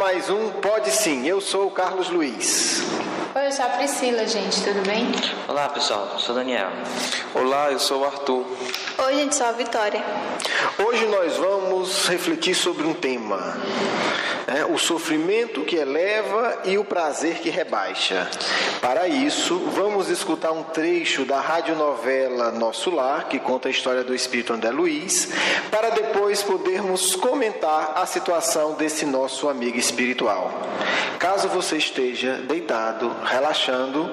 mais um Pode Sim. Eu sou o Carlos Luiz. Oi, eu sou a Priscila, gente, tudo bem? Olá, pessoal, eu sou o Daniel. Olá, eu sou o Arthur. Oi, gente, sou a Vitória. Hoje nós vamos refletir sobre um tema, o sofrimento que eleva e o prazer que rebaixa. Para isso, vamos escutar um trecho da radionovela Nosso Lar, que conta a história do espírito André Luiz, para depois podermos comentar a situação desse nosso amigo espiritual. Caso você esteja deitado, relaxando,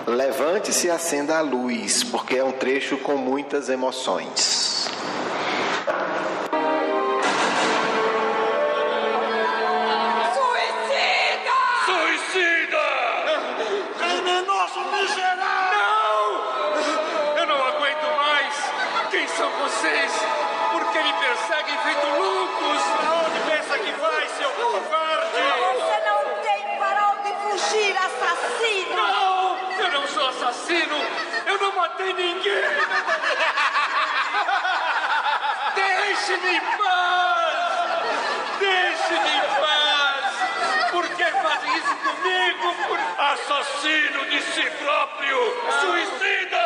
levante-se e acenda a luz, porque é um trecho com muitas emoções. Vocês, porque me perseguem feito loucos? Aonde pensa que vai, seu covarde? Você não tem para onde fugir, assassino! Não, eu não sou assassino, eu não matei ninguém! Deixe-me em paz! Deixe-me em paz! Por que fazem isso comigo? Assassino de si próprio! Suicida!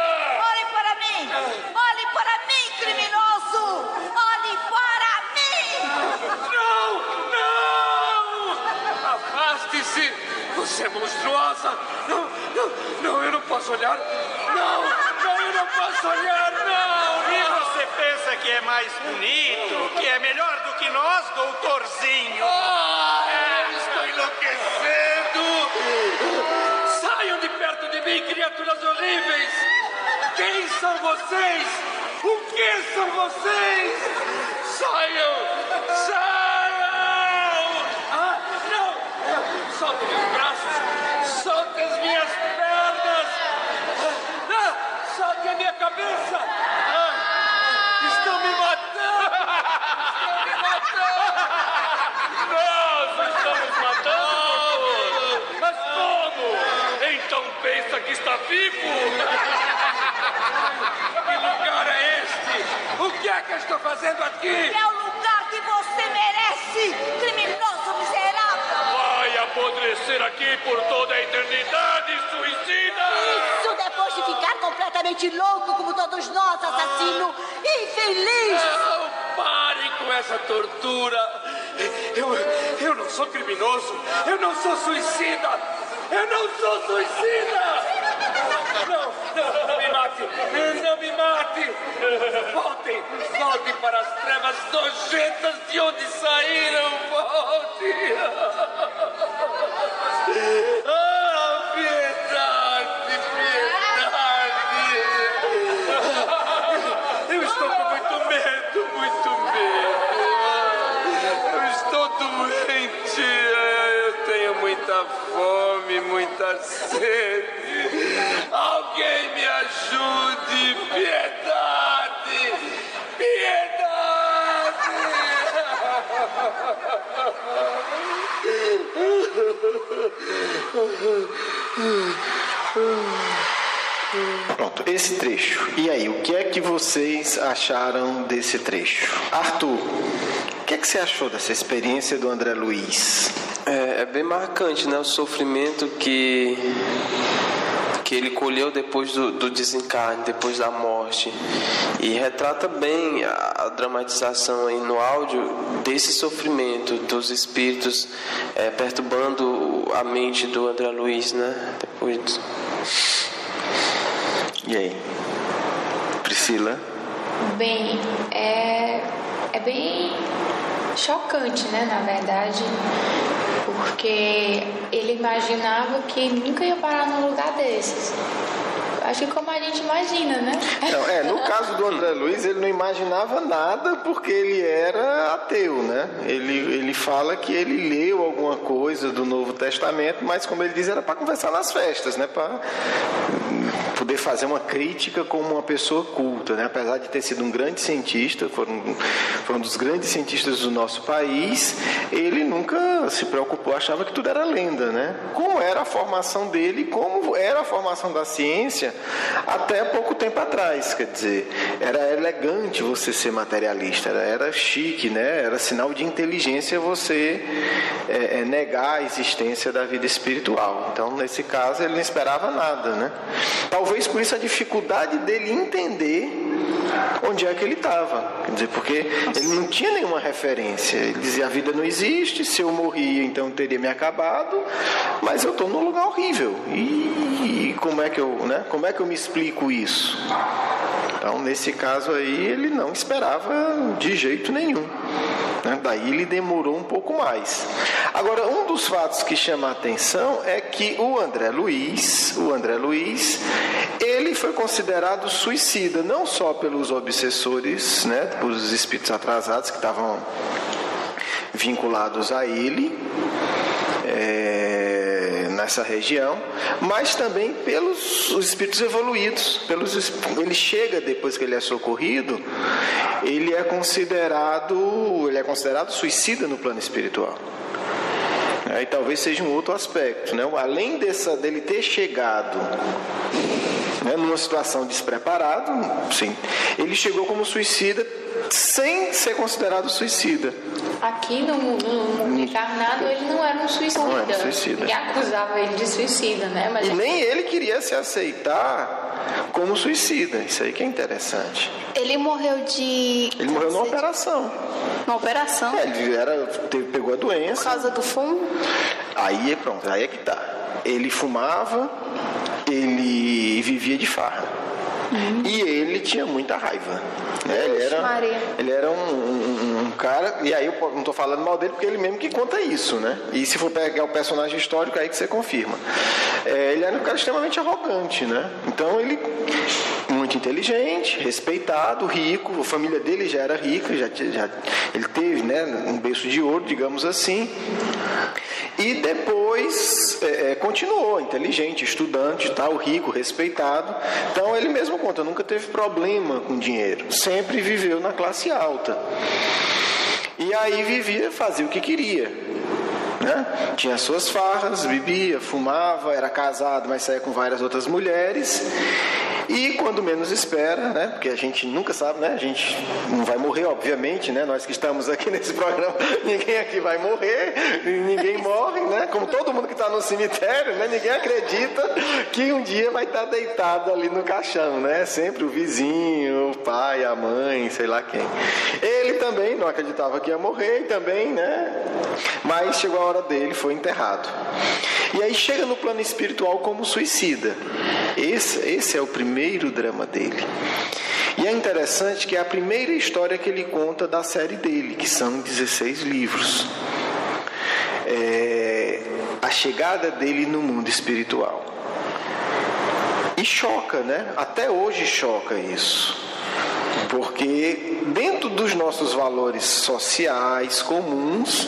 Olhe para mim! Olhe para mim, criminoso! Olhe para mim! Não! Não! Afaste-se! Você é monstruosa! Não, eu não posso olhar! Não, eu não posso olhar! Não! E você pensa que é mais bonito, que é melhor do que nós, doutorzinho? Eu estou enlouquecendo! Saiam de perto de mim, criaturas horríveis! Quem são vocês? O que são vocês? Saiam! Saiam! Ah, não! Soltem meus braços! Soltem as minhas pernas! Soltem a minha cabeça! Estão me matando! Estão me matando! Nós estamos matando! Mas como? Então pensa que está vivo? Que lugar é este? O que é que eu estou fazendo aqui? É o lugar que você merece, criminoso miserável! Vai apodrecer aqui por toda a eternidade, suicida! Isso depois de ficar completamente louco como todos nós, assassino infeliz! Não, parem com essa tortura! Eu não sou criminoso! Eu não sou suicida! Eu não sou suicida! Não me mate! Não me mate! Voltem para as trevas nojentas de onde saíram! Voltem! Ah, piedade! Eu estou com muito medo! Eu estou doente! Eu tenho muita fome, muita sede! Alguém me ajude! Piedade! Pronto, esse trecho. E aí, o que é que vocês acharam desse trecho? Arthur, o que é que você achou dessa experiência do André Luiz? É bem marcante, né? O sofrimento que ele colheu depois do desencarne, depois da morte. E retrata bem a dramatização aí no áudio desse sofrimento dos espíritos perturbando a mente do André Luiz, né? Depois. E aí? Priscila? Bem, é bem chocante, né, na verdade, porque ele imaginava que nunca ia parar num lugar desses. Acho que como a gente imagina, né? Não, no caso do André Luiz, ele não imaginava nada porque ele era ateu, né? Ele fala que ele leu alguma coisa do Novo Testamento, mas como ele diz, era para conversar nas festas, né? Para poder fazer uma crítica como uma pessoa culta, né? Apesar de ter sido um grande cientista, foi um dos grandes cientistas do nosso país, ele nunca se preocupou, achava que tudo era lenda, né? Como era a formação dele, como era a formação da ciência, inteligência até pouco tempo atrás, quer dizer, era elegante você ser materialista, era chique, né? Era sinal de inteligência você negar a existência da vida espiritual. Então, nesse caso, ele não esperava nada, né? Talvez por isso a dificuldade dele entender onde é que ele estava, quer dizer, porque ele não tinha nenhuma referência. Ele dizia: a vida não existe, se eu morria então teria me acabado, mas eu estou num lugar horrível, e como é que eu me explico isso? Então, nesse caso aí, ele não esperava de jeito nenhum, né? Daí ele demorou um pouco mais. Agora, um dos fatos que chama a atenção é que o André Luiz, ele foi considerado suicida, não só pelos obsessores, né, pelos espíritos atrasados que estavam vinculados a ele, nessa região, mas também pelos espíritos evoluídos. Ele chega, depois que ele é socorrido, ele é considerado suicida no plano espiritual. E talvez seja um outro aspecto, né? Além dele ter chegado, né, numa situação despreparado, sim, ele chegou como suicida sem ser considerado suicida. Aqui no mundo encarnado ele não era um suicida. Não era suicida. Ninguém acusava ele de suicida, né? Mas nem ele queria se aceitar como suicida. Isso aí que é interessante. Ele morreu numa operação. Uma operação? Ele pegou a doença. Por causa do fumo? Aí é que tá. Ele fumava, ele vivia de farra. E ele tinha muita raiva, né? Ele era um cara, e aí eu não estou falando mal dele porque ele mesmo que conta isso, né? E se for pegar o personagem histórico, aí que você confirma. Ele era um cara extremamente arrogante, né? Então ele, muito inteligente, respeitado, rico, a família dele já era rica, ele teve, né, um berço de ouro, digamos assim. E depois continuou inteligente, estudante, tal, rico, respeitado. Então ele mesmo conta, nunca teve problema com dinheiro, sempre viveu na classe alta. E aí fazia o que queria, né? Tinha suas farras, bebia, fumava, era casado, mas saía com várias outras mulheres. E quando menos espera, né? Porque a gente nunca sabe, né? A gente não vai morrer, obviamente, né? Nós que estamos aqui nesse programa, ninguém aqui vai morrer, ninguém morre, né? Como todo mundo que está no cemitério, né? Ninguém acredita que um dia vai estar deitado ali no caixão, né? Sempre o vizinho, o pai, a mãe, sei lá quem. Ele também não acreditava que ia morrer, também, né? Mas chegou a hora dele, foi enterrado. E aí chega no plano espiritual como suicida. Esse é o primeiro drama dele. E é interessante que é a primeira história que ele conta da série dele, que são 16 livros. A chegada dele no mundo espiritual. E choca, né? Até hoje choca isso. Porque dentro dos nossos valores sociais comuns,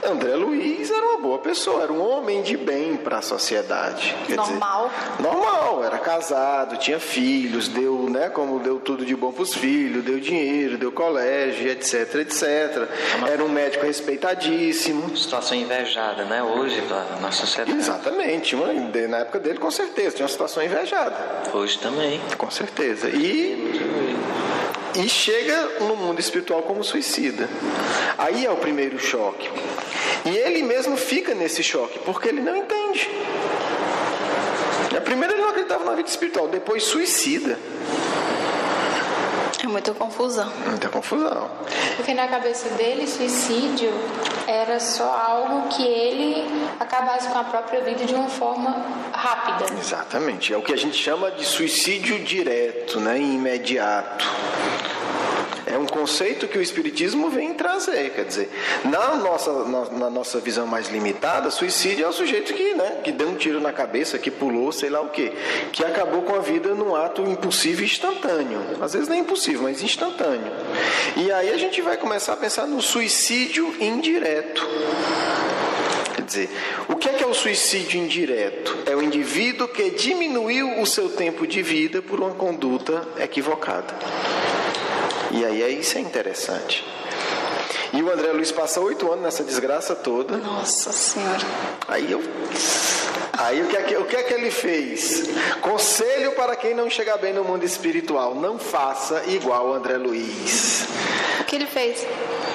André Luiz era uma boa pessoa, era um homem de bem para a sociedade. Normal, era casado, tinha filhos, deu, né, como deu tudo de bom para os filhos, deu dinheiro, deu colégio, etc, etc. Era um médico respeitadíssimo. Situação invejada, né, hoje na nossa sociedade. Exatamente, na época dele com certeza, tinha uma situação invejada. Hoje também. Com certeza. E chega no mundo espiritual como suicida. Aí é o primeiro choque. E ele mesmo fica nesse choque, porque ele não entende. Primeiro ele não acreditava na vida espiritual, depois suicida. É muita confusão. Muita confusão. Porque na cabeça dele, suicídio era só algo que ele acabasse com a própria vida de uma forma rápida. Exatamente. É o que a gente chama de suicídio direto, né? Imediato. É um conceito que o Espiritismo vem trazer, quer dizer, na nossa visão mais limitada, suicídio é o sujeito que deu um tiro na cabeça, que pulou, sei lá o quê, que acabou com a vida num ato impulsivo e instantâneo. Às vezes não é impossível, mas instantâneo. E aí a gente vai começar a pensar no suicídio indireto. Quer dizer, o que é o suicídio indireto? É o indivíduo que diminuiu o seu tempo de vida por uma conduta equivocada. E aí isso é interessante. E o André Luiz passa 8 anos nessa desgraça toda. Nossa Senhora. Aí Aí o que é que ele fez? Conselho para quem não chega bem no mundo espiritual: não faça igual o André Luiz. O que ele fez?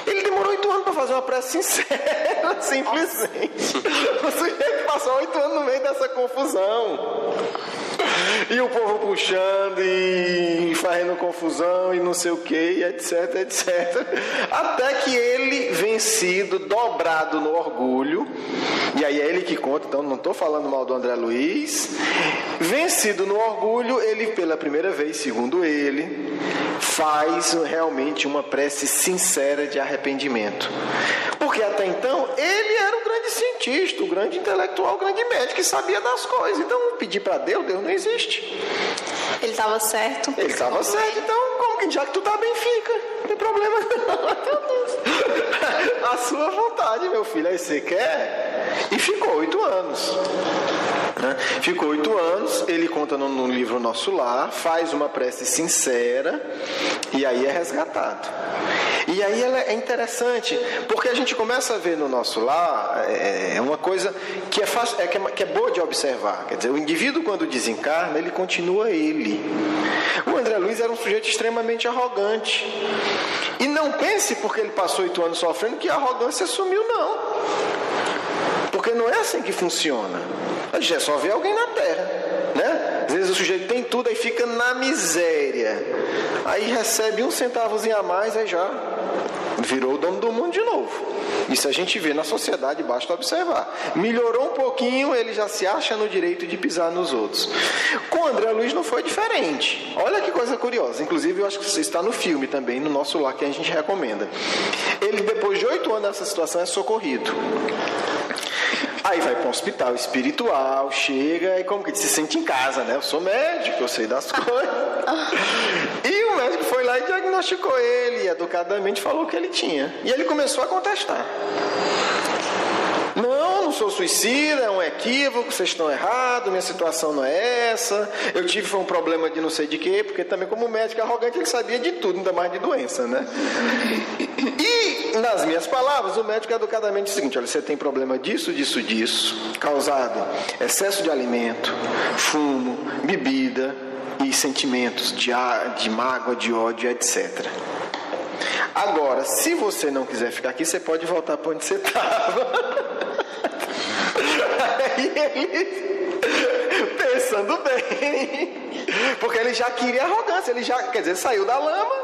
Ele demorou 8 anos para fazer uma prece sincera, simplesmente. O sujeito passou 8 anos no meio dessa confusão. E o povo puxando e fazendo confusão e não sei o que, etc, etc. Até que ele, vencido, dobrado no orgulho, e aí é ele que conta, então não estou falando mal do André Luiz, vencido no orgulho, ele pela primeira vez, segundo ele, faz realmente uma prece sincera de arrependimento. Porque até então ele era o grande cientista, o grande intelectual, o grande médico que sabia das coisas. Então pedir para Deus não existe. Ele estava certo. Ele estava certo, então como que já que tu tá bem, fica. Não tem problema não. A sua vontade, meu filho. Aí você quer? E ficou 8 anos. Ficou 8 anos, ele conta no livro Nosso Lar, faz uma prece sincera e aí é resgatado. E aí ela é interessante, porque a gente começa a ver no Nosso Lar uma coisa que é fácil, que é boa de observar. Quer dizer, o indivíduo quando desencarna, ele continua ele. O André Luiz era um sujeito extremamente arrogante. E não pense porque ele passou 8 anos sofrendo que a arrogância sumiu, não. Porque não é assim que funciona. A gente só vê alguém na Terra, né? Às vezes o sujeito tem tudo, aí fica na miséria. Aí recebe um centavozinho a mais, aí já virou o dono do mundo de novo. Isso a gente vê na sociedade, basta observar. Melhorou um pouquinho, ele já se acha no direito de pisar nos outros. Com o André Luiz não foi diferente. Olha que coisa curiosa. Inclusive, eu acho que isso está no filme também, no Nosso Lar, que a gente recomenda. Ele, depois de 8 anos nessa situação, é socorrido. Aí vai para um hospital espiritual, chega e como que se sente em casa, né? Eu sou médico, eu sei das coisas. E o médico foi lá e diagnosticou ele, e educadamente falou o que ele tinha. E ele começou a contestar. Não sou suicida, é um equívoco, vocês estão errados, minha situação não é essa. Eu tive um problema de não sei de quê, porque também como médico arrogante ele sabia de tudo, ainda mais de doença, né? E, nas minhas palavras, o médico educadamente disse o seguinte: olha, você tem problema disso, causado excesso de alimento, fumo, bebida e sentimentos de mágoa, de ódio, etc. Agora, se você não quiser ficar aqui, você pode voltar para onde você estava. Aí ele, pensando bem, porque ele já queria arrogância, ele já, quer dizer, saiu da lama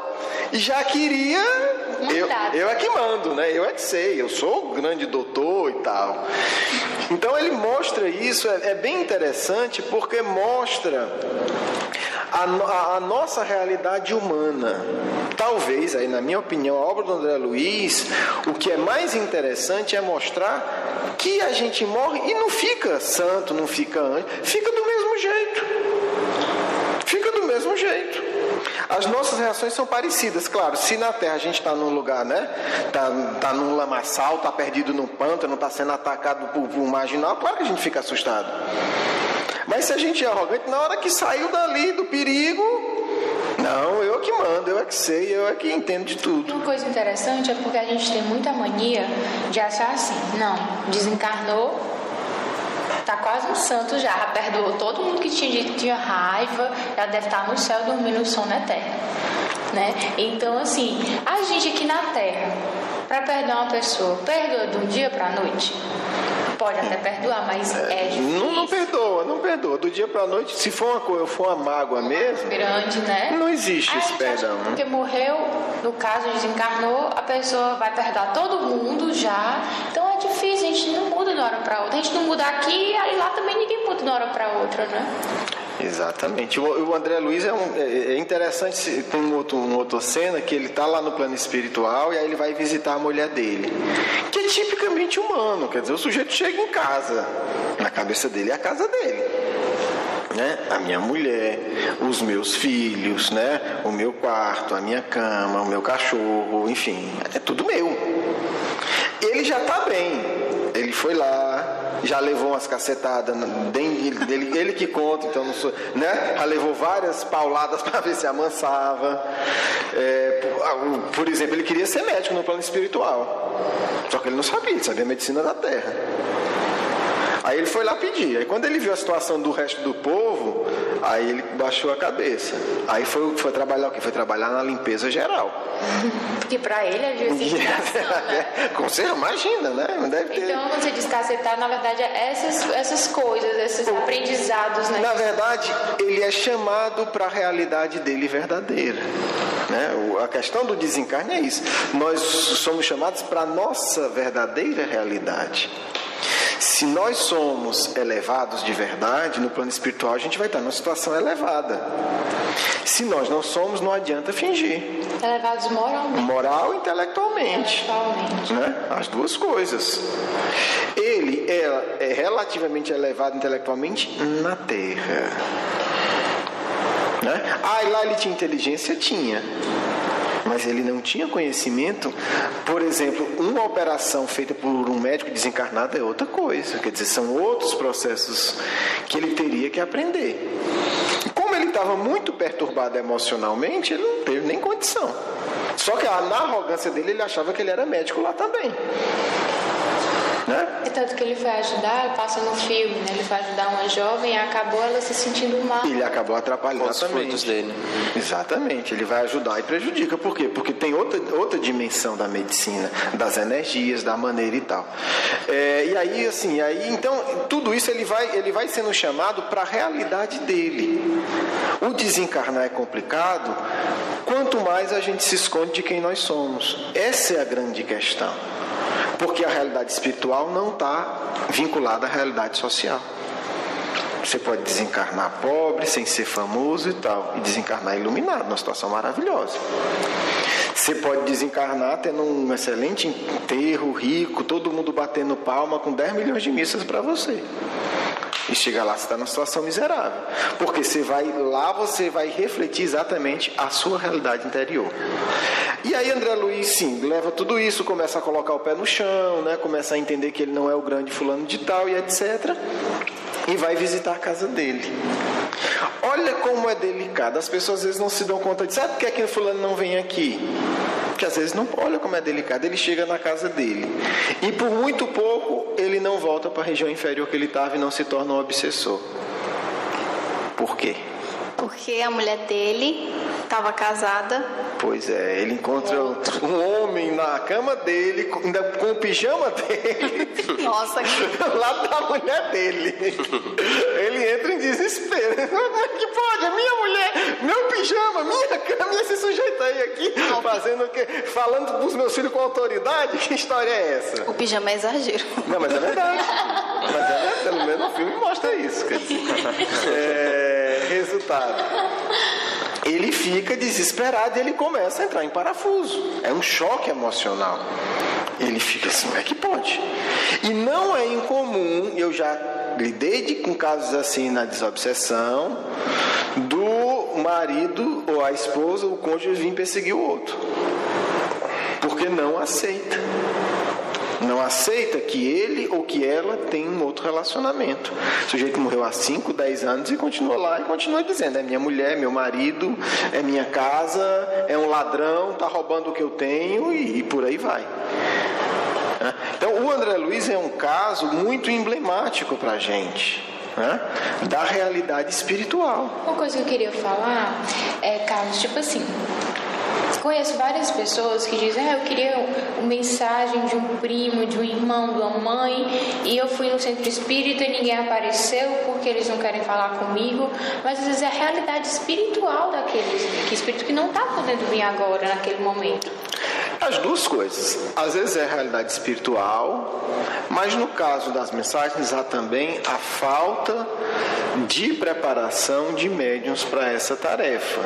e já queria, eu é que mando, né? Eu é que sei, eu sou o grande doutor e tal. Então ele mostra isso, é bem interessante, porque mostra a nossa realidade humana. Talvez, aí na minha opinião, a obra do André Luiz, o que é mais interessante é mostrar que a gente morre e não fica santo, não fica anjo, fica do mesmo jeito. Fica do mesmo jeito. As nossas reações são parecidas, claro. Se na Terra a gente está num lugar, né? Tá num lamaçal, está perdido num pântano, está sendo atacado por um marginal, claro que a gente fica assustado. Mas se a gente é arrogante, na hora que saiu dali do perigo, não, eu é que mando, eu é que sei, eu é que entendo de tudo. Uma coisa interessante é porque a gente tem muita mania de achar assim: não, desencarnou, tá quase um santo já perdoou todo mundo que tinha raiva, já deve estar no céu dormindo o sono eterno, né? Então, assim, a gente aqui na Terra, para perdoar uma pessoa, perdoa de um dia para a noite? Pode até perdoar, mas é difícil. Não perdoa. Do dia para a noite, se for uma mágoa mesmo, grande, né? Não existe esse perdão. Porque morreu, no caso, desencarnou, a pessoa vai perdoar todo mundo já. Então é difícil, a gente não muda de uma hora para outra. A gente não muda aqui, aí lá também ninguém muda de uma hora para outra, né? Exatamente. O André Luiz é interessante, tem uma outra cena que ele está lá no plano espiritual e aí ele vai visitar a mulher dele, que é tipicamente humano, quer dizer, o sujeito chega em casa, na cabeça dele é a casa dele, né? A minha mulher, os meus filhos, né? O meu quarto, a minha cama, o meu cachorro, enfim, é tudo meu. Ele já está bem, ele foi lá, já levou umas cacetadas dele, ele que conta, então não sou, né? Já levou várias pauladas para ver se amansava. Por exemplo, ele queria ser médico no plano espiritual, só que ele não sabia, ele sabia a medicina da terra. Aí ele foi lá pedir. Aí quando ele viu a situação do resto do povo, aí ele baixou a cabeça. Aí foi trabalhar o quê? Foi trabalhar na limpeza geral. Porque para ele havia significação, né? Com certeza, imagina, né? Não deve ter... Então, você descacetar, na verdade, essas coisas, esses aprendizados, né? Na verdade, ele é chamado para a realidade dele verdadeira. Né? A questão do desencarne é isso. Nós somos chamados para a nossa verdadeira realidade. Se nós somos elevados de verdade, no plano espiritual, a gente vai estar numa situação elevada. Se nós não somos, não adianta fingir. Elevados moralmente. Moral e intelectualmente. Né? As duas coisas. Ele é relativamente elevado intelectualmente na Terra. Né? E lá ele tinha inteligência? Tinha. Mas ele não tinha conhecimento. Por exemplo, uma operação feita por um médico desencarnado é outra coisa. Quer dizer, são outros processos que ele teria que aprender. E como ele estava muito perturbado emocionalmente, ele não teve nem condição. Só que na arrogância dele, ele achava que ele era médico lá também. Né? E tanto que ele foi ajudar, passa no filme, né? Ele foi ajudar uma jovem e acabou ela se sentindo mal. Ele acabou atrapalhando os frutos dele. Exatamente, ele vai ajudar e prejudica. Por quê? Porque tem outra dimensão da medicina, das energias, da maneira e tal. E aí, assim, então, tudo isso ele vai sendo chamado para a realidade dele. O desencarnar é complicado, quanto mais a gente se esconde de quem nós somos. Essa é a grande questão. Porque a realidade espiritual não está vinculada à realidade social. Você pode desencarnar pobre, sem ser famoso e tal, e desencarnar iluminado, numa situação maravilhosa. Você pode desencarnar tendo um excelente enterro, rico, todo mundo batendo palma, com 10 milhões de missas para você. E chega lá, você está numa situação miserável. Porque você vai refletir exatamente a sua realidade interior. E aí André Luiz, sim, leva tudo isso, começa a colocar o pé no chão, né? Começa a entender que ele não é o grande fulano de tal e etc. E vai visitar a casa dele. Olha como é delicado. As pessoas às vezes não se dão conta de, sabe por que aquele fulano não vem aqui? Porque às vezes não, olha como é delicado. Ele chega na casa dele e por muito pouco ele não volta para a região inferior que ele estava e não se torna um obsessor. Por quê? Porque a mulher dele estava casada. Pois é, ele encontra um homem na cama dele, ainda com o pijama dele. Nossa, lá da mulher dele. Ele entra em desespero. Como é que pode? A minha mulher, meu pijama, minha cama, e esse sujeito aí aqui fazendo o quê? Falando dos meus filhos com autoridade? Que história é essa? O pijama é exagero. Não, mas é verdade. Pelo menos o filme mostra isso. Quer dizer, resultado. Ele fica desesperado e ele começa a entrar em parafuso. É um choque emocional. Ele fica assim, como é que pode? E não é incomum, eu já lidei com casos assim na desobsessão, do marido ou a esposa, o cônjuge vir perseguir o outro. Porque não aceita. Não aceita que ele ou que ela tem um outro relacionamento. O sujeito morreu há 5, 10 anos e continua lá e continua dizendo, é minha mulher, meu marido, é minha casa, é um ladrão, está roubando o que eu tenho e por aí vai. Então o André Luiz é um caso muito emblemático para a gente. Da realidade espiritual. Uma coisa que eu queria falar Carlos, tipo assim, conheço várias pessoas que dizem, eu queria uma mensagem de um primo, de um irmão, de uma mãe, e eu fui no centro espírita e ninguém apareceu porque eles não querem falar comigo, mas às vezes é a realidade espiritual daquele espírito que não está podendo vir agora, naquele momento. As duas coisas. Às vezes é a realidade espiritual, mas no caso das mensagens há também a falta de preparação de médiuns para essa tarefa,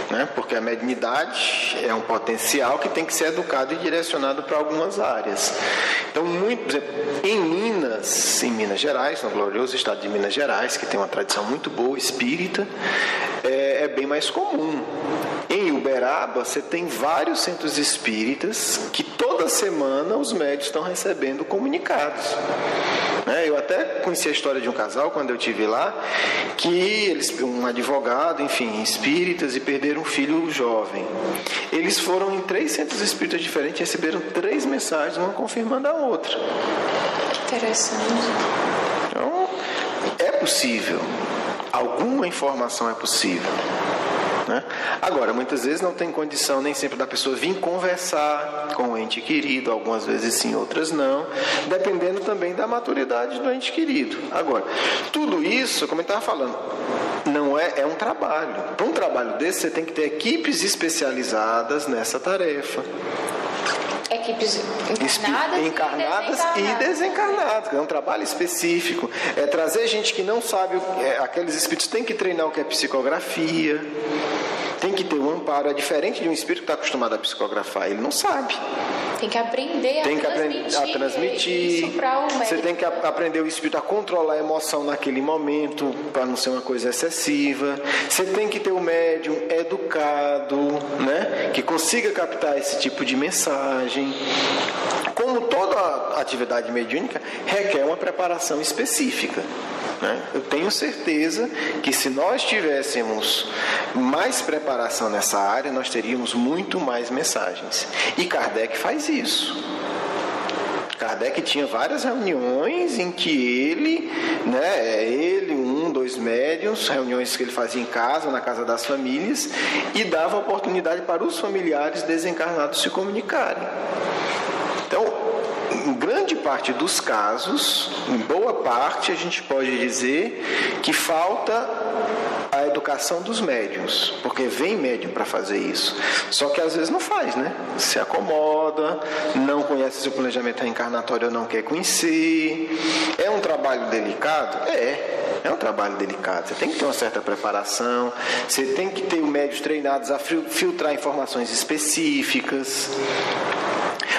né? Porque a mediunidade é um potencial que tem que ser educado e direcionado para algumas áreas. Então, por exemplo, em Minas Gerais, no glorioso estado de Minas Gerais, que tem uma tradição muito boa espírita, é bem mais comum. Em Uberaba, você tem vários centros espíritas que toda semana os médiuns estão recebendo comunicados. Eu até conheci a história de um casal quando eu estive lá, que um advogado, enfim, espíritas, e perderam um filho jovem. Eles foram em 3 centros espíritas diferentes e receberam 3 mensagens, uma confirmando a outra. Interessante. Então, possível. Alguma informação é possível. Né? Agora, muitas vezes não tem condição nem sempre da pessoa vir conversar com o ente querido, algumas vezes sim, outras não, dependendo também da maturidade do ente querido. Agora, tudo isso, como eu estava falando, não é um trabalho. Para um trabalho desse, você tem que ter equipes especializadas nessa tarefa. Equipes encarnadas e desencarnadas. É um trabalho específico. É trazer gente que não sabe, aqueles espíritos têm que treinar o que é psicografia, tem que ter um amparo. É diferente de um espírito que está acostumado a psicografar, ele não sabe. Tem que aprender a transmitir isso para o médico. Você tem que aprender o espírito a controlar a emoção naquele momento, para não ser uma coisa excessiva. Você tem que ter o médium educado, né, que consiga captar esse tipo de mensagem. Como toda atividade mediúnica, requer uma preparação específica. Né? Eu tenho certeza que se nós tivéssemos mais preparação nessa área, nós teríamos muito mais mensagens. E Kardec faz isso. Kardec tinha várias reuniões em que ele, 1, 2 médiuns, reuniões que ele fazia em casa, na casa das famílias, e dava oportunidade para os familiares desencarnados se comunicarem. Então, em grande parte dos casos, em boa parte, a gente pode dizer que falta a educação dos médiuns, porque vem médium para fazer isso. Só que às vezes não faz, né? Se acomoda, não conhece seu planejamento reencarnatório ou não quer conhecer. É um trabalho delicado? É um trabalho delicado. Você tem que ter uma certa preparação, você tem que ter médiuns treinados a filtrar informações específicas.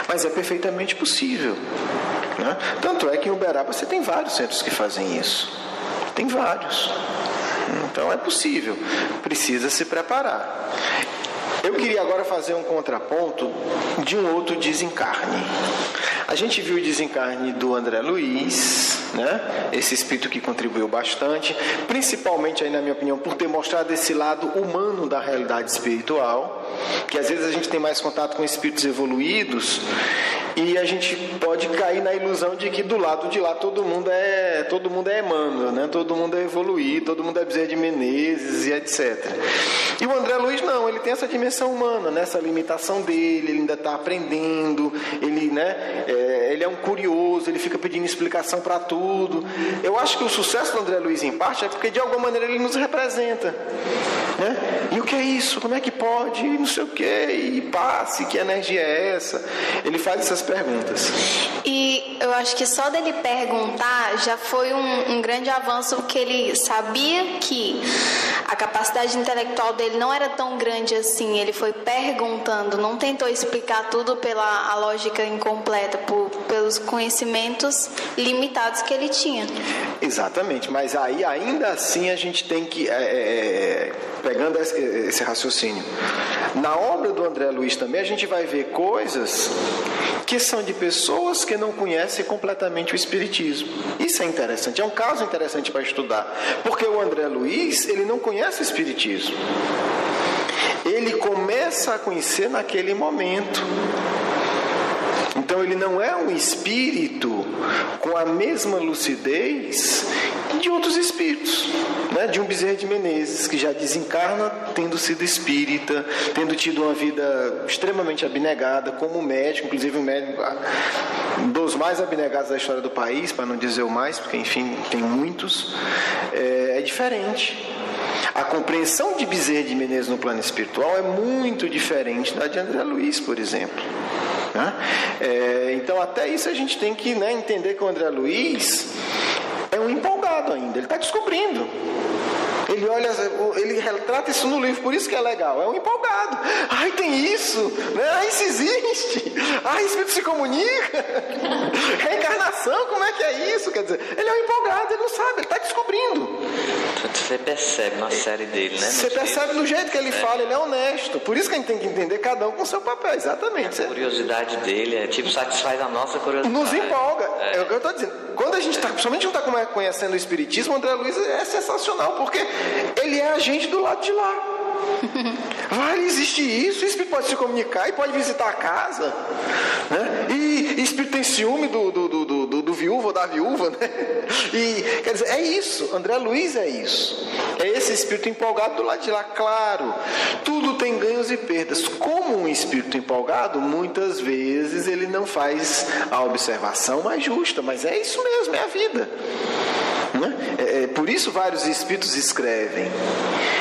Mas é perfeitamente possível. Né? Tanto é que em Uberaba você tem vários centros que fazem isso. Tem vários. Então é possível. Precisa se preparar. Eu queria agora fazer um contraponto de um outro desencarne. A gente viu o desencarne do André Luiz, né? Esse espírito que contribuiu bastante, principalmente, aí, na minha opinião, por ter mostrado esse lado humano da realidade espiritual, que às vezes a gente tem mais contato com espíritos evoluídos e a gente pode cair na ilusão de que do lado de lá todo mundo é Emmanuel, né? Todo mundo é evoluído, todo mundo é Bezerra de Menezes e etc. E o André Luiz não, ele tem essa dimensão humana, né? Essa limitação dele, ele ainda está aprendendo, ele é um curioso, ele fica pedindo explicação para tudo. Eu acho que o sucesso do André Luiz, em parte, é porque de alguma maneira ele nos representa. Né? E o que é isso? Como é que pode? Não sei o que, e passe, que energia é essa? Ele faz essas perguntas. E eu acho que só dele perguntar já foi um grande avanço, porque ele sabia que a capacidade intelectual dele não era tão grande assim. Ele foi perguntando, não tentou explicar tudo pela lógica incompleta, pelos conhecimentos limitados que ele tinha. Exatamente, mas aí ainda assim a gente tem que, pegando esse raciocínio, na obra do André Luiz também a gente vai ver coisas que são de pessoas que não conhecem completamente o Espiritismo. Isso é interessante, é um caso interessante para estudar, porque o André Luiz, ele não conhece o Espiritismo. Ele começa a conhecer naquele momento. Então ele não é um espírito com a mesma lucidez de outros espíritos, né? De um Bezerra de Menezes, que já desencarna tendo sido espírita, tendo tido uma vida extremamente abnegada como médico, inclusive um médico dos mais abnegados da história do país, para não dizer o mais, porque enfim tem muitos. É diferente. A compreensão de Bezerra de Menezes no plano espiritual é muito diferente da de André Luiz, por exemplo. Então até isso a gente tem que entender que o André Luiz é um empolgado ainda, ele está descobrindo. Ele olha, ele retrata isso no livro, por isso que é legal, é um empolgado. Ai, tem isso, né? Isso existe. Ai, espírito se comunica. Reencarnação, como é que é isso? Quer dizer, ele é um empolgado, ele não sabe, ele está descobrindo. Você percebe na série dele, né? Você percebe no jeito que ele fala, ele é honesto. Por isso que a gente tem que entender cada um com o seu papel, exatamente. A curiosidade dele satisfaz a nossa curiosidade. Nos empolga, é o que eu estou dizendo. Quando a gente está, principalmente não está conhecendo o Espiritismo, o André Luiz é sensacional, porque ele é a gente do lado de lá. Vale, existe isso, o espírito pode se comunicar e pode visitar a casa, né? E espírito tem ciúme do viúvo ou da viúva, né? E quer dizer, é isso, André Luiz é isso. É esse espírito empolgado do lado de lá, claro. Tudo tem ganhos e perdas. Como um espírito empolgado, muitas vezes ele não faz a observação mais justa, mas é isso mesmo, é a vida. Por isso vários espíritos escrevem,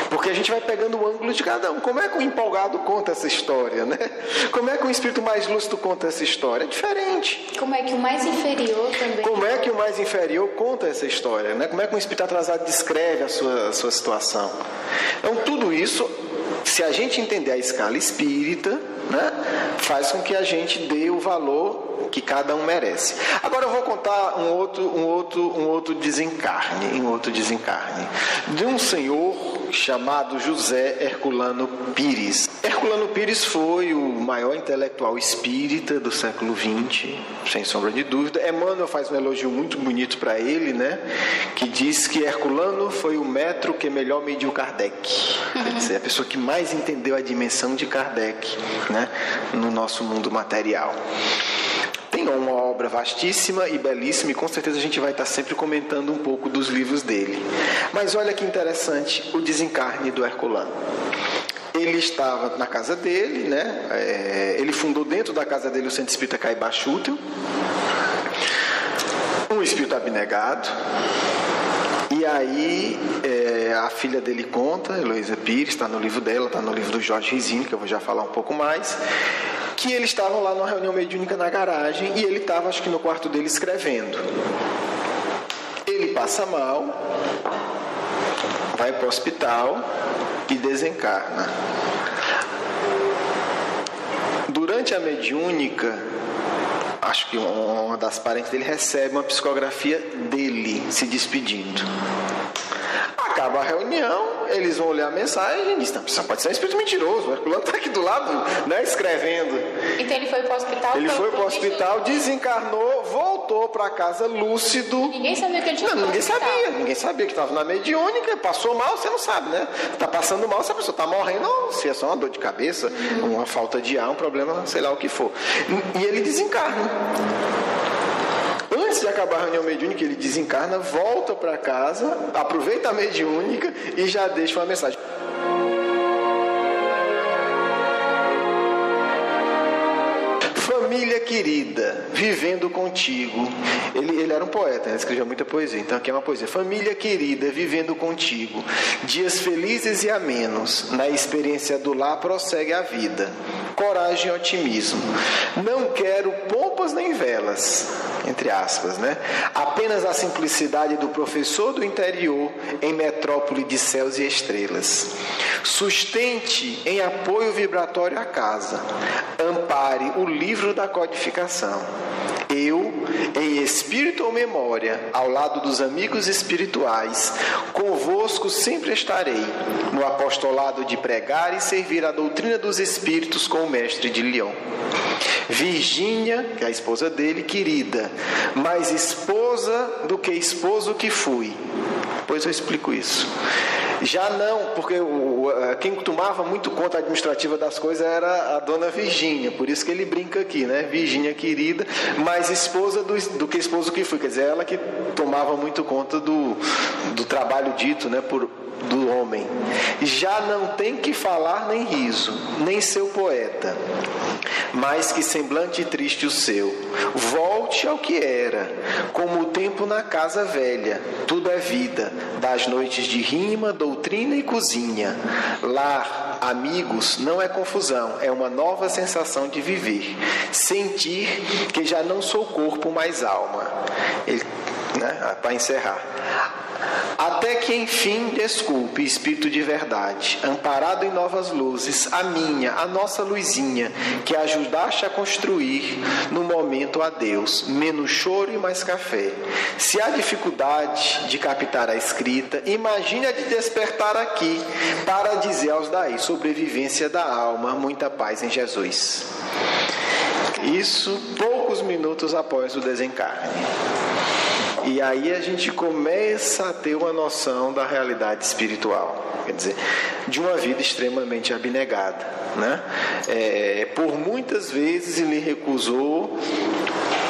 porque a gente vai pegando o ângulo de cada um. Como é que o empolgado conta essa história, né? Como é que o espírito mais lúcido conta essa história? É diferente. Como é que o mais inferior também... Como é que o mais inferior conta essa história, né? Como é que um espírito atrasado descreve a sua situação? Então tudo isso, se a gente entender a escala espírita, né, faz com que a gente dê o valor que cada um merece. Agora eu vou contar um outro desencarne de um senhor chamado José Herculano Pires. Herculano Pires foi o maior intelectual espírita do século XX, sem sombra de dúvida. Emmanuel faz um elogio muito bonito para ele, né, que diz que Herculano foi o metro que melhor mediu Kardec. Quer dizer, a pessoa que mais entendeu a dimensão de Kardec, né, no nosso mundo material. Tem uma obra vastíssima e belíssima, e com certeza a gente vai estar sempre comentando um pouco dos livros dele. Mas olha que interessante o desencarne do Herculano. Ele estava na casa dele, né? Ele fundou dentro da casa dele o Centro Espírita Caibá Chútil, um espírito abnegado. E aí a filha dele conta, Heloísa Pires, está no livro dela, está no livro do Jorge Rizini, que eu vou já falar um pouco mais, que eles estavam lá numa reunião mediúnica na garagem e ele estava, acho que no quarto dele, escrevendo. Ele passa mal, vai para o hospital e desencarna. Durante a mediúnica, acho que uma das parentes dele recebe uma psicografia dele se despedindo. Acaba a reunião, eles vão olhar a mensagem e dizem, não, pode ser um espírito mentiroso, o Herculano está aqui do lado, né, escrevendo. Então ele foi para o hospital? Ele foi para o hospital, desencarnou, voltou para casa lúcido. Ninguém sabia que ele tinha Ninguém sabia que estava na mediúnica, passou mal, você não sabe, né? Está passando mal, se a pessoa está morrendo, ou se é só uma dor de cabeça, uma falta de ar, um problema, sei lá o que for. E ele desencarna. Antes de acabar a reunião mediúnica, ele desencarna, volta para casa, aproveita a mediúnica e já deixa uma mensagem. Família querida, vivendo contigo. Ele era um poeta, ele escrevia muita poesia, então aqui é uma poesia. Família querida, vivendo contigo, dias felizes e amenos, na experiência do lar prossegue a vida. Coragem e otimismo. Não quero pompas nem velas, entre aspas, né? Apenas a simplicidade do professor do interior em metrópole de céus e estrelas. Sustente em apoio vibratório a casa. Ampare o livro da codificação. Eu, em espírito ou memória, ao lado dos amigos espirituais, convosco sempre estarei, no apostolado de pregar e servir a doutrina dos espíritos com o mestre de Lyon. Virgínia, que é a esposa dele, querida, mais esposa do que esposo que fui. Depois eu explico isso. Já não, porque quem tomava muito conta administrativa das coisas era a dona Virgínia, por isso que ele brinca aqui, né? Virgínia querida, mais esposa do que esposo que fui, quer dizer, ela que tomava muito conta do trabalho dito, né, do homem. Já não tem que falar nem riso, nem seu poeta, mais que semblante triste o seu. Volte ao que era, como o tempo na casa velha, tudo é vida, das noites de rima, doutrina e cozinha. Lar, amigos, não é confusão, é uma nova sensação de viver. Sentir que já não sou corpo, mas alma. Para encerrar. Até que enfim desculpe, espírito de verdade, amparado em novas luzes, a nossa luzinha, que ajudaste a construir no momento a Deus, menos choro e mais café. Se há dificuldade de captar a escrita, imagine a de despertar aqui, para dizer aos daí, sobrevivência da alma, muita paz em Jesus. Isso poucos minutos após o desencarne. E aí a gente começa a ter uma noção da realidade espiritual, quer dizer, de uma vida extremamente abnegada, né? Por muitas vezes ele recusou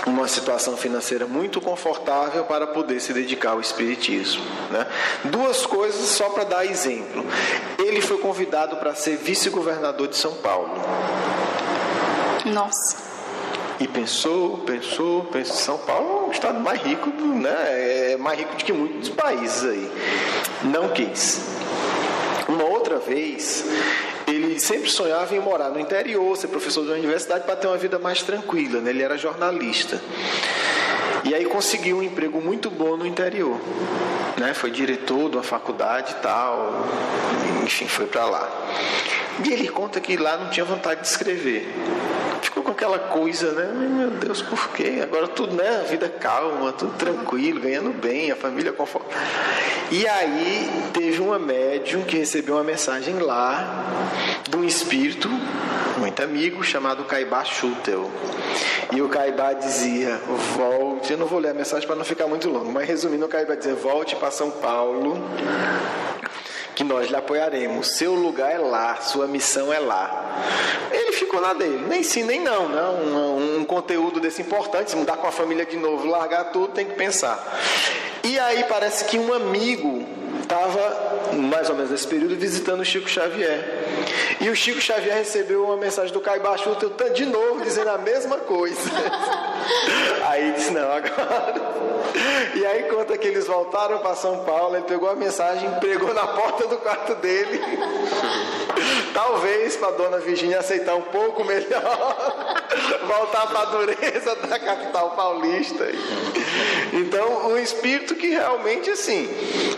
uma situação financeira muito confortável para poder se dedicar ao espiritismo, né? Duas coisas só para dar exemplo. Ele foi convidado para ser vice-governador de São Paulo. Nossa. E pensou, São Paulo é o estado mais rico, né? É mais rico do que muitos países aí. Não quis. Uma outra vez, ele sempre sonhava em morar no interior, ser professor de uma universidade para ter uma vida mais tranquila, né? Ele era jornalista. E aí conseguiu um emprego muito bom no interior, né? Foi diretor de uma faculdade e tal, enfim, foi para lá. E ele conta que lá não tinha vontade de escrever. Ficou com aquela coisa, né? Meu Deus, por quê? Agora tudo, né? A vida calma, tudo tranquilo, ganhando bem, a família confortável. E aí teve uma médium que recebeu uma mensagem lá de um espírito muito amigo chamado Caibá Schutel. E o Caibá dizia: volte, eu não vou ler a mensagem para não ficar muito longo, mas resumindo, o Caibá dizia: volte para São Paulo, que nós lhe apoiaremos. Seu lugar é lá, sua missão é lá. Ele ficou na dele, nem sim, nem não, né? Um conteúdo desse importante, se mudar com a família de novo, largar tudo, tem que pensar. E aí parece que um amigo estava, mais ou menos nesse período, visitando o Chico Xavier. E o Chico Xavier recebeu uma mensagem do Caibá Schutel de novo, dizendo a mesma coisa. Aí disse: não, agora... E aí conta que eles voltaram para São Paulo, ele pegou a mensagem, pregou na porta do quarto dele. Talvez para a dona Virgínia aceitar um pouco melhor, voltar para a dureza da capital paulista. Então, um espírito que realmente, assim,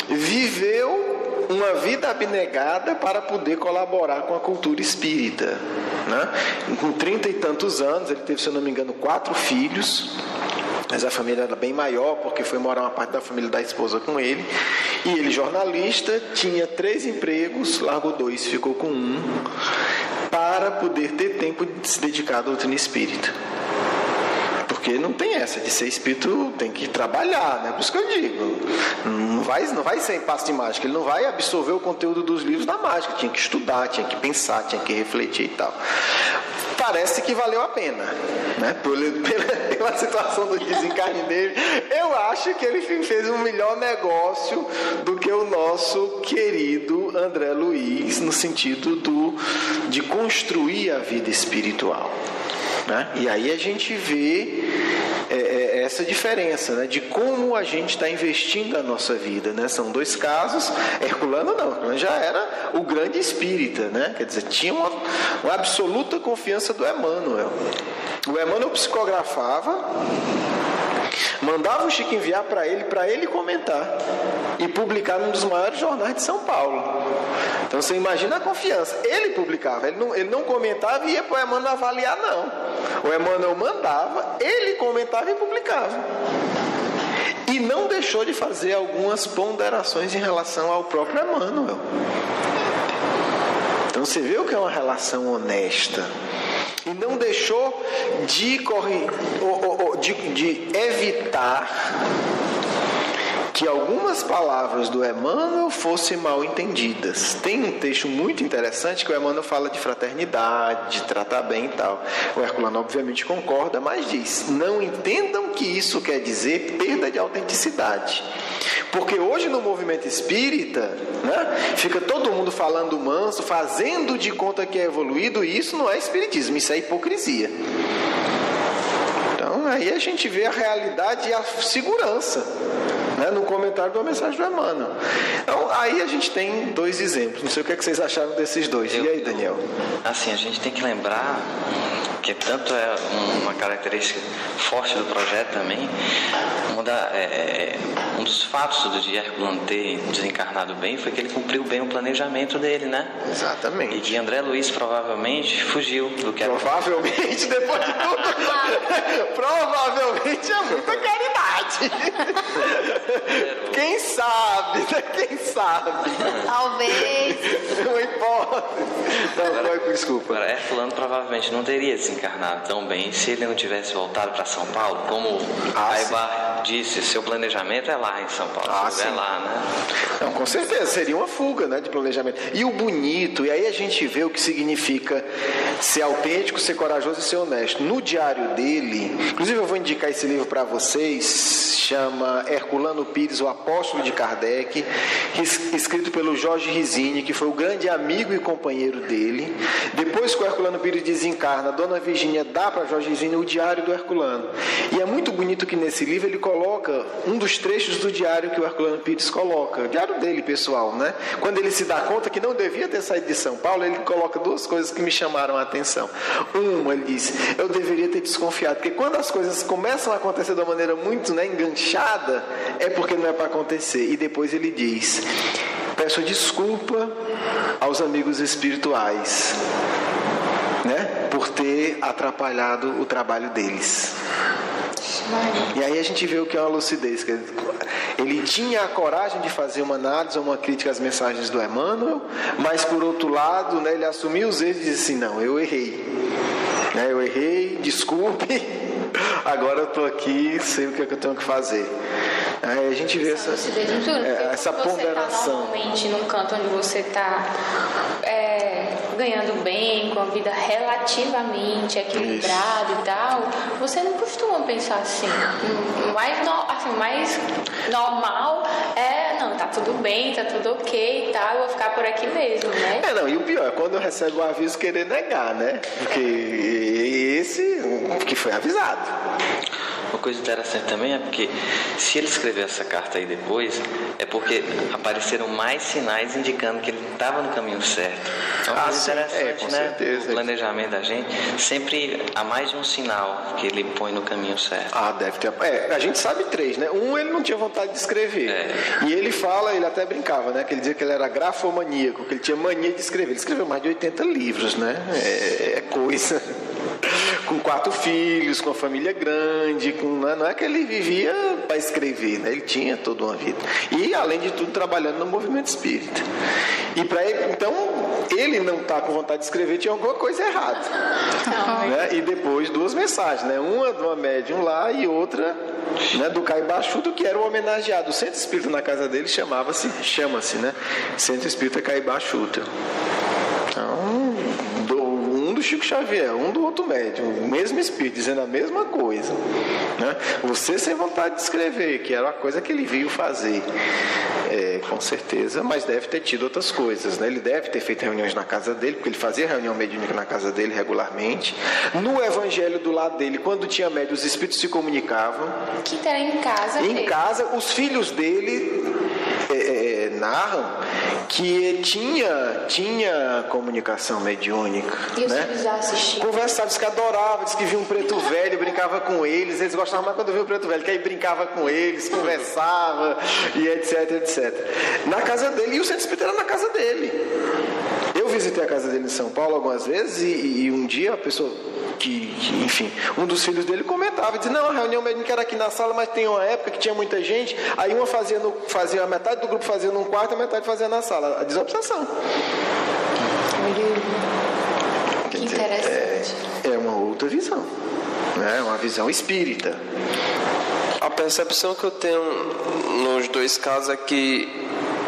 viveu uma vida abnegada para poder colaborar com a cultura espírita, né? Com 30 e tantos anos, ele teve, se eu não me engano, 4 filhos. Mas a família era bem maior, porque foi morar uma parte da família da esposa com ele. E ele, jornalista, tinha 3 empregos, largou 2, ficou com 1, para poder ter tempo de se dedicar à doutrina espírita. Porque não tem essa de ser espírito, tem que trabalhar, né? Por isso que eu digo, não vai ser em passe de mágica, ele não vai absorver o conteúdo dos livros da mágica, tinha que estudar, tinha que pensar, tinha que refletir e tal. Parece que valeu a pena, né? Pela situação do desencarne dele, eu acho que ele fez um melhor negócio do que o nosso querido André Luiz, no sentido de construir a vida espiritual, né? E aí a gente vê essa diferença, né, de como a gente está investindo a nossa vida, né? São 2 casos. Herculano não, Herculano já era o grande espírita, né? Quer dizer, tinha uma absoluta confiança do Emmanuel. O Emmanuel psicografava, mandava o Chico enviar para ele comentar e publicar num dos maiores jornais de São Paulo. Então você imagina a confiança. Ele publicava, ele não comentava e ia para o Emmanuel avaliar, não. O Emmanuel mandava, ele comentava e publicava. E não deixou de fazer algumas ponderações em relação ao próprio Emmanuel. Então você vê o que é uma relação honesta. E não deixou de evitar que algumas palavras do Emmanuel fossem mal entendidas. Tem um texto muito interessante que o Emmanuel fala de fraternidade, de tratar bem e tal. O Herculano obviamente concorda, mas diz: não entendam que isso quer dizer perda de autenticidade. Porque hoje no movimento espírita, né, fica todo mundo falando manso, fazendo de conta que é evoluído, e isso não é espiritismo, isso é hipocrisia. Então aí a gente vê a realidade e a segurança, né, no comentário da mensagem do Emmanuel. Então aí a gente tem 2 exemplos. Não sei o que vocês acharam desses 2. E aí, Daniel? Assim, a gente tem que lembrar que tanto é uma característica forte do projeto também, um dos fatos de Herculano ter desencarnado bem foi que ele cumpriu bem o planejamento dele, né? Exatamente. E que André Luiz provavelmente fugiu do que Provavelmente, depois de tudo, provavelmente é muita caridade. Quem sabe, né? Quem sabe? Talvez. Não importa. Não, desculpa. Agora, Herculano provavelmente não teria desencarnado tão bem se ele não tivesse voltado para São Paulo, como Aybar disse, seu planejamento é lá em São Paulo, é lá, né? Não, com certeza, seria uma fuga, né, de planejamento. E o bonito, e aí a gente vê o que significa ser autêntico, ser corajoso e ser honesto. No diário dele, inclusive eu vou indicar esse livro para vocês, chama Herculano Pires, o Apóstolo de Kardec, escrito pelo Jorge Risini, que foi o grande amigo e companheiro dele. Depois que o Herculano Pires desencarna, a Dona Virgínia dá para Jorge Risini o diário do Herculano. E é muito bonito que nesse livro ele coloca um dos trechos do diário que o Herculano Pires coloca, o diário dele pessoal, né? Quando ele se dá conta que não devia ter saído de São Paulo, ele coloca duas coisas que me chamaram a atenção. Uma, ele diz, eu deveria ter desconfiado, porque quando as coisas começam a acontecer de uma maneira muito, né, enganchada, é porque não é para acontecer. E depois ele diz, peço desculpa aos amigos espirituais, né, por ter atrapalhado o trabalho deles. E aí a gente vê o que é uma lucidez. Ele tinha a coragem de fazer uma análise ou uma crítica às mensagens do Emmanuel, mas por outro lado, né, ele assumiu os erros e disse assim, não, eu errei. Né, eu errei, desculpe, agora eu estou aqui, sei o que é que eu tenho que fazer. Aí a gente vê essa ponderação. Você tá normalmente num canto onde você está ganhando bem, com a vida relativamente equilibrada e tal, você não costuma pensar assim. Mais normal não, tá tudo bem, tá tudo ok e tal, eu vou ficar por aqui mesmo, né? E o pior é quando eu recebo o aviso querer negar, né? Porque esse que foi avisado. Uma coisa interessante também é porque se ele escreveu essa carta aí depois, é porque apareceram mais sinais indicando que ele estava no caminho certo. É uma coisa interessante, com né? certeza. O planejamento da gente, sempre há mais de um sinal que ele põe no caminho certo. Deve ter. A gente sabe 3, né? Um, ele não tinha vontade de escrever. E ele fala, ele até brincava, né? Que ele dizia que ele era grafomaníaco, que ele tinha mania de escrever. Ele escreveu mais de 80 livros, né? É coisa. Com 4 filhos, com a família grande, não é que ele vivia para escrever, né? Ele tinha toda uma vida. E, além de tudo, trabalhando no movimento espírita. E para ele, então, ele não estar com vontade de escrever, tinha alguma coisa errada. Né? E depois 2 mensagens, né? Uma de uma médium lá e outra, né, do Caiba Chuto, que era o homenageado. O centro espírita na casa dele chama-se, né? Centro Espírita Caiba Chuto. Então, do Chico Xavier, um do outro médium, o mesmo espírito, dizendo a mesma coisa, né? Você sem vontade de escrever, que era a coisa que ele viu fazer, com certeza, mas deve ter tido outras coisas, né? Ele deve ter feito reuniões na casa dele, porque ele fazia reunião mediúnica na casa dele regularmente. No evangelho do lado dele, quando tinha médium, os espíritos se comunicavam. Que era em casa. Em casa, os filhos dele narram que tinha comunicação mediúnica, e os né? filhos assistiam. Conversava, disse que adorava, disse que via um preto velho, brincava com eles gostavam mais quando via o preto velho, que aí brincava com eles, conversava e etc. Na casa dele, e o centro espírita era na casa dele. Eu visitei a casa dele em São Paulo algumas vezes e um dia a pessoa enfim, um dos filhos dele comentava, dizia, não, a reunião médica era aqui na sala, mas tem uma época que tinha muita gente, aí uma fazia a metade do grupo fazia num quarto, a metade fazia na sala, a desobsessão. Que interessante. É uma outra visão, né? Uma visão espírita. A percepção que eu tenho nos 2 casos é que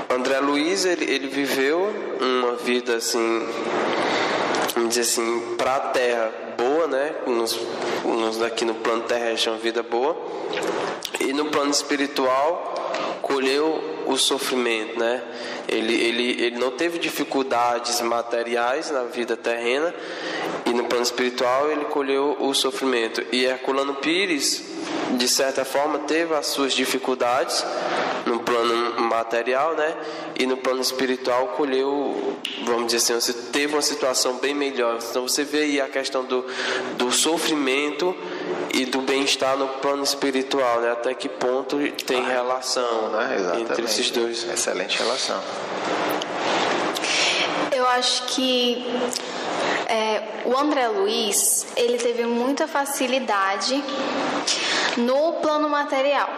André Luiz, ele viveu uma vida assim, vamos dizer assim, para a Terra boa, né? Aqui no plano terrestre uma vida boa, e no plano espiritual colheu o sofrimento, né? Ele não teve dificuldades materiais na vida terrena, e no plano espiritual ele colheu o sofrimento. E Herculano Pires, de certa forma, teve as suas dificuldades no plano material, né? E no plano espiritual colheu, vamos dizer assim, você teve uma situação bem melhor. Então você vê aí a questão do sofrimento e do bem-estar no plano espiritual, né? Até que ponto tem relação, né, entre esses dois. Excelente relação. Eu acho que o André Luiz, ele teve muita facilidade no plano material.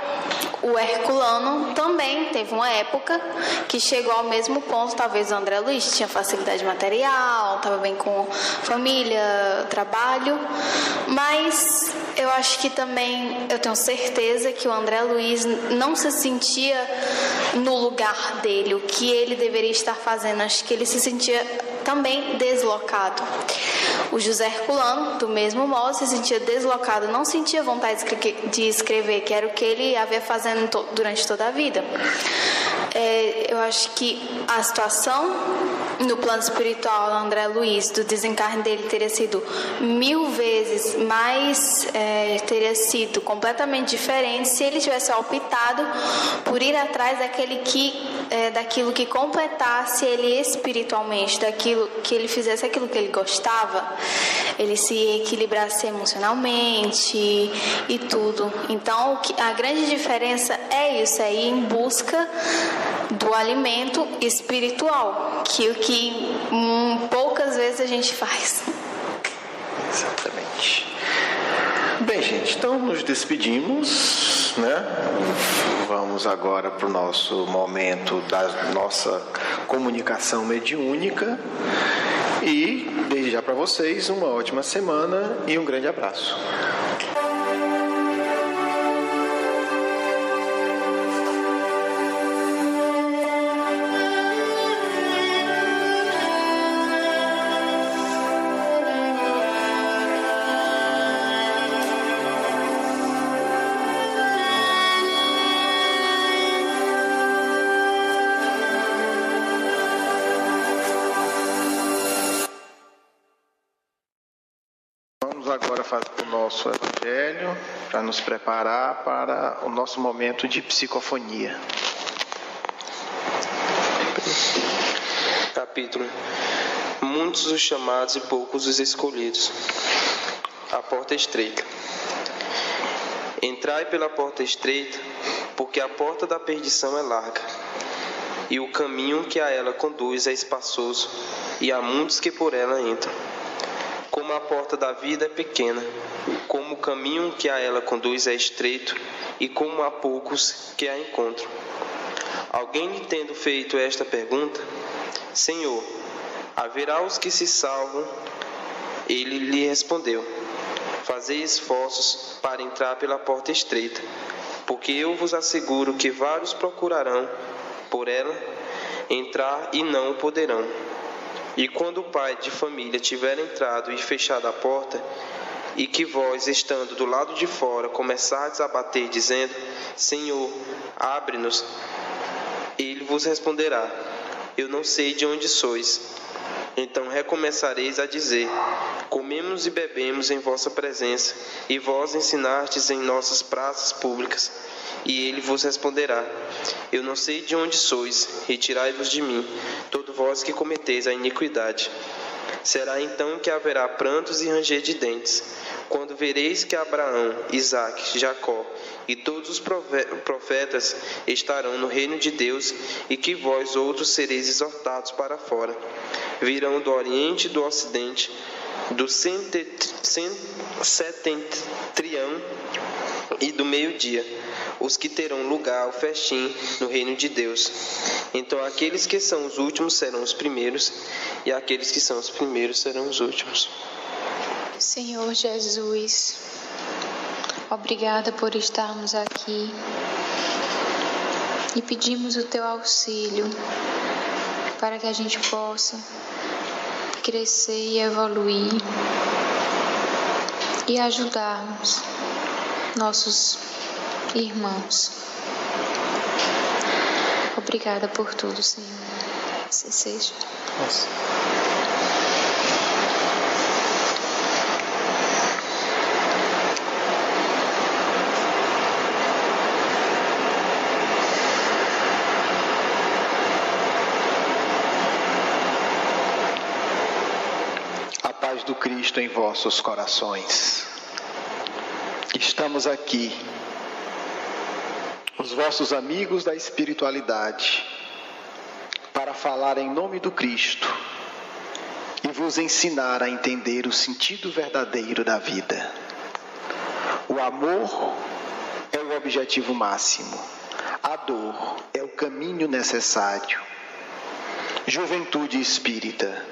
O Herculano também teve uma época que chegou ao mesmo ponto. Talvez o André Luiz tinha facilidade material, estava bem com família, trabalho, mas eu acho que também, eu tenho certeza que o André Luiz não se sentia no lugar dele, o que ele deveria estar fazendo. Acho que ele se sentia também deslocado. O José Herculano, do mesmo modo, se sentia deslocado, não sentia vontade de escrever, que era o que ele havia fazendo durante toda a vida. Eu acho que a situação no plano espiritual do André Luiz, do desencarne dele, teria sido 1000 vezes mais, teria sido completamente diferente se ele tivesse optado por ir atrás daquilo que completasse ele espiritualmente, daquilo que ele fizesse aquilo que ele gostava, ele se equilibrasse emocionalmente e tudo. Então, a grande diferença é isso, é ir em busca do alimento espiritual, que poucas vezes a gente faz. Exatamente. Bem, gente, então nos despedimos, né? Vamos agora para o nosso momento da nossa comunicação mediúnica e desde já para vocês uma ótima semana e um grande abraço. Agora fazer o nosso evangelho para nos preparar para o nosso momento de psicofonia. Capítulo: Muitos os chamados e poucos os escolhidos. A porta estreita. Entrai pela porta estreita, porque a porta da perdição é larga, e o caminho que a ela conduz é espaçoso, e há muitos que por ela entram. Como a porta da vida é pequena, como o caminho que a ela conduz é estreito, e como há poucos que a encontram. Alguém lhe tendo feito esta pergunta: Senhor, haverá os que se salvam? Ele lhe respondeu: Fazei esforços para entrar pela porta estreita, porque eu vos asseguro que vários procurarão por ela entrar e não o poderão. E quando o pai de família tiver entrado e fechado a porta, e que vós, estando do lado de fora, começardes a bater, dizendo: Senhor, abre-nos, ele vos responderá: Eu não sei de onde sois. Então recomeçareis a dizer: Comemos e bebemos em vossa presença, e vós ensinastes em nossas praças públicas. E ele vos responderá: Eu não sei de onde sois, retirai-vos de mim, todos vós que cometeis a iniquidade. Será então que haverá prantos e ranger de dentes, quando vereis que Abraão, Isaque, Jacó e todos os profetas estarão no reino de Deus, e que vós outros sereis exortados para fora. Virão do oriente e do ocidente, do setentrião e do meio-dia, os que terão lugar ao festim no reino de Deus. Então aqueles que são os últimos serão os primeiros, e aqueles que são os primeiros serão os últimos. Senhor Jesus, obrigada por estarmos aqui e pedimos o teu auxílio para que a gente possa crescer e evoluir e ajudarmos nossos irmãos. Obrigada por tudo, Senhor. Assim seja. Nossa. A paz do Cristo em vossos corações. Estamos aqui, os vossos amigos da espiritualidade, para falar em nome do Cristo e vos ensinar a entender o sentido verdadeiro da vida. O amor é o objetivo máximo. A dor é o caminho necessário. Juventude espírita,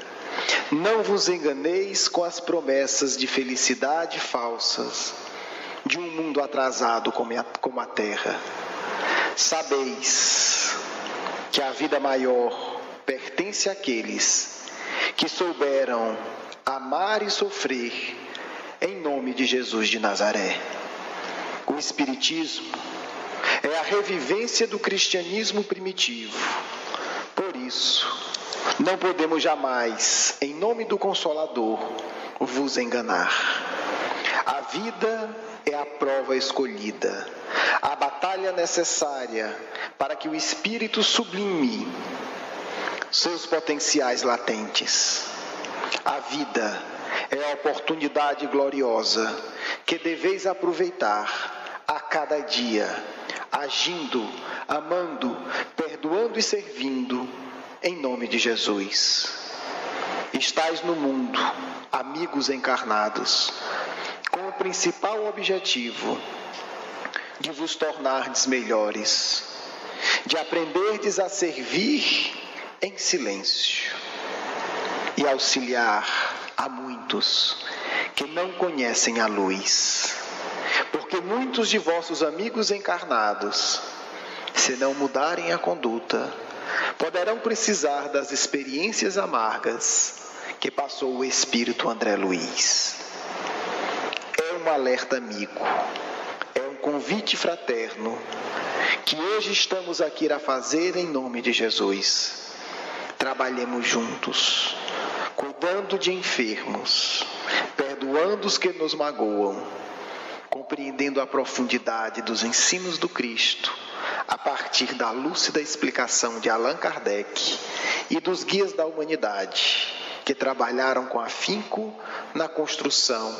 não vos enganeis com as promessas de felicidade falsas de um mundo atrasado como a terra. Sabeis que a vida maior pertence àqueles que souberam amar e sofrer em nome de Jesus de Nazaré. O Espiritismo é a revivência do cristianismo primitivo. Por isso, não podemos jamais, em nome do Consolador, vos enganar. A vida é a prova escolhida, a batalha necessária para que o espírito sublime seus potenciais latentes. A vida é a oportunidade gloriosa que deveis aproveitar a cada dia, agindo, amando, perdoando e servindo em nome de Jesus. Estais no mundo, amigos encarnados, com o principal objetivo de vos tornardes melhores, de aprenderdes a servir em silêncio e auxiliar a muitos que não conhecem a luz. Porque muitos de vossos amigos encarnados, se não mudarem a conduta, poderão precisar das experiências amargas que passou o espírito André Luiz. É um alerta amigo, é um convite fraterno que hoje estamos aqui a fazer em nome de Jesus. Trabalhemos juntos, cuidando de enfermos, perdoando os que nos magoam, compreendendo a profundidade dos ensinos do Cristo, a partir da lúcida explicação de Allan Kardec e dos guias da humanidade, que trabalharam com afinco na construção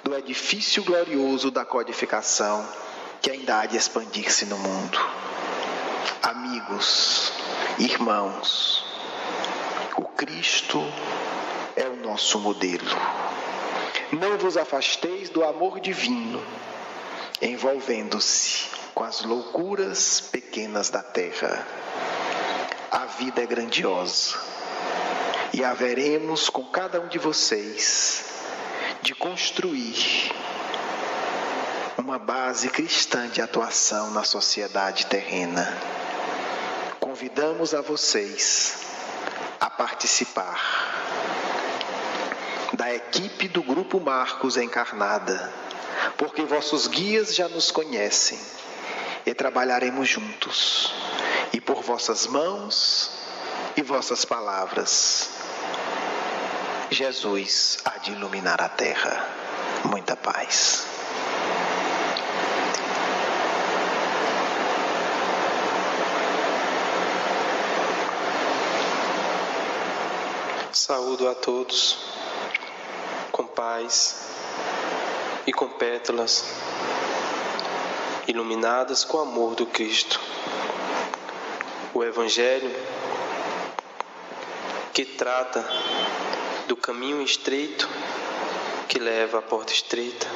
do edifício glorioso da codificação, que ainda há de expandir-se no mundo. Amigos, irmãos, o Cristo é o nosso modelo. Não vos afasteis do amor divino, envolvendo-se com as loucuras pequenas da terra. A vida é grandiosa e haveremos com cada um de vocês de construir uma base cristã de atuação na sociedade terrena. Convidamos a vocês a participar da equipe do Grupo Marcos Encarnada, porque vossos guias já nos conhecem e trabalharemos juntos, e por vossas mãos e vossas palavras, Jesus há de iluminar a terra. Muita paz. Saúdo a todos com paz e com pétalas iluminadas com o amor do Cristo. O Evangelho que trata do caminho estreito que leva à porta estreita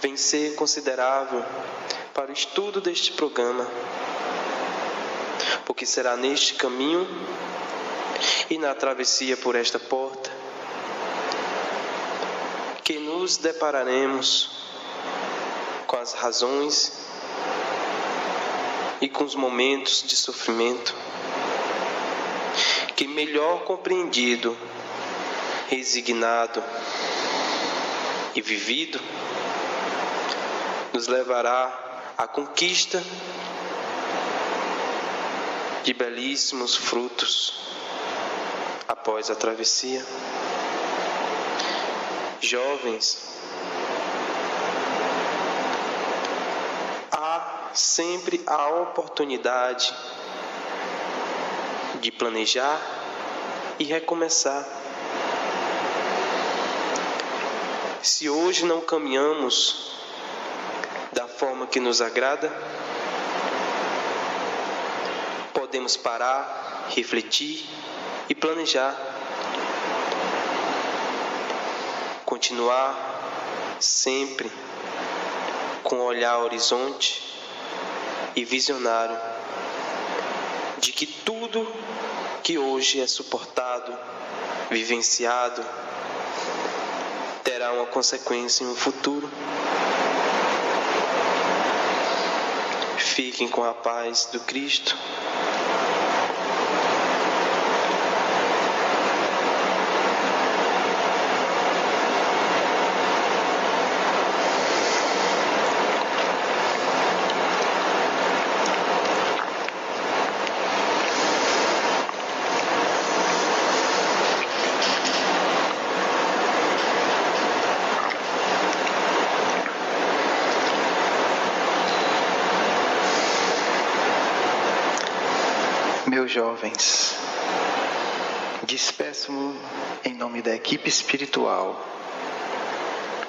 vem ser considerável para o estudo deste programa, porque será neste caminho e na travessia por esta porta que nos depararemos com as razões e com os momentos de sofrimento que, melhor compreendido, resignado e vivido, nos levará à conquista de belíssimos frutos após a travessia. Jovens, há sempre a oportunidade de planejar e recomeçar. Se hoje não caminhamos da forma que nos agrada, podemos parar, refletir e planejar. Continuar sempre com um olhar horizonte e visionário de que tudo que hoje é suportado, vivenciado, terá uma consequência em um futuro. Fiquem com a paz do Cristo. Meus jovens, despeço-me em nome da equipe espiritual,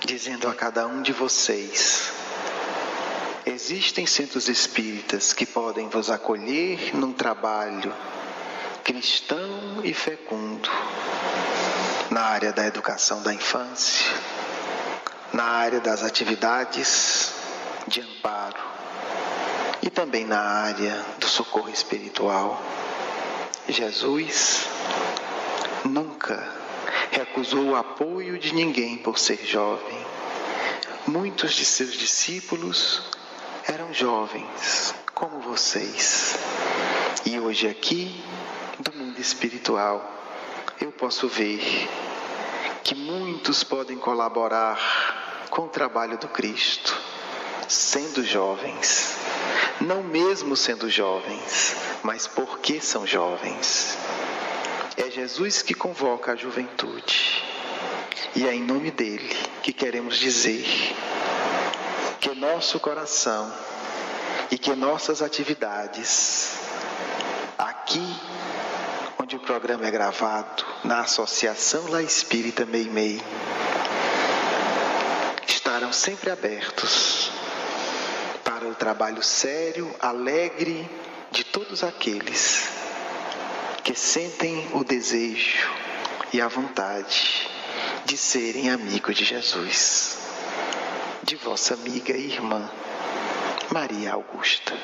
dizendo a cada um de vocês: existem centros espíritas que podem vos acolher num trabalho cristão e fecundo, na área da educação da infância, na área das atividades de amparo e também na área do socorro espiritual. Jesus nunca recusou o apoio de ninguém por ser jovem. Muitos de seus discípulos eram jovens, como vocês. E hoje aqui, do mundo espiritual, eu posso ver que muitos podem colaborar com o trabalho do Cristo, sendo jovens. Não mesmo sendo jovens, mas porque são jovens. É Jesus que convoca a juventude. E é em nome dele que queremos dizer que nosso coração e que nossas atividades, aqui onde o programa é gravado, na Associação La Espírita Meimei, estarão sempre abertos para o trabalho sério, alegre de todos aqueles que sentem o desejo e a vontade de serem amigos de Jesus. De vossa amiga e irmã, Maria Augusta.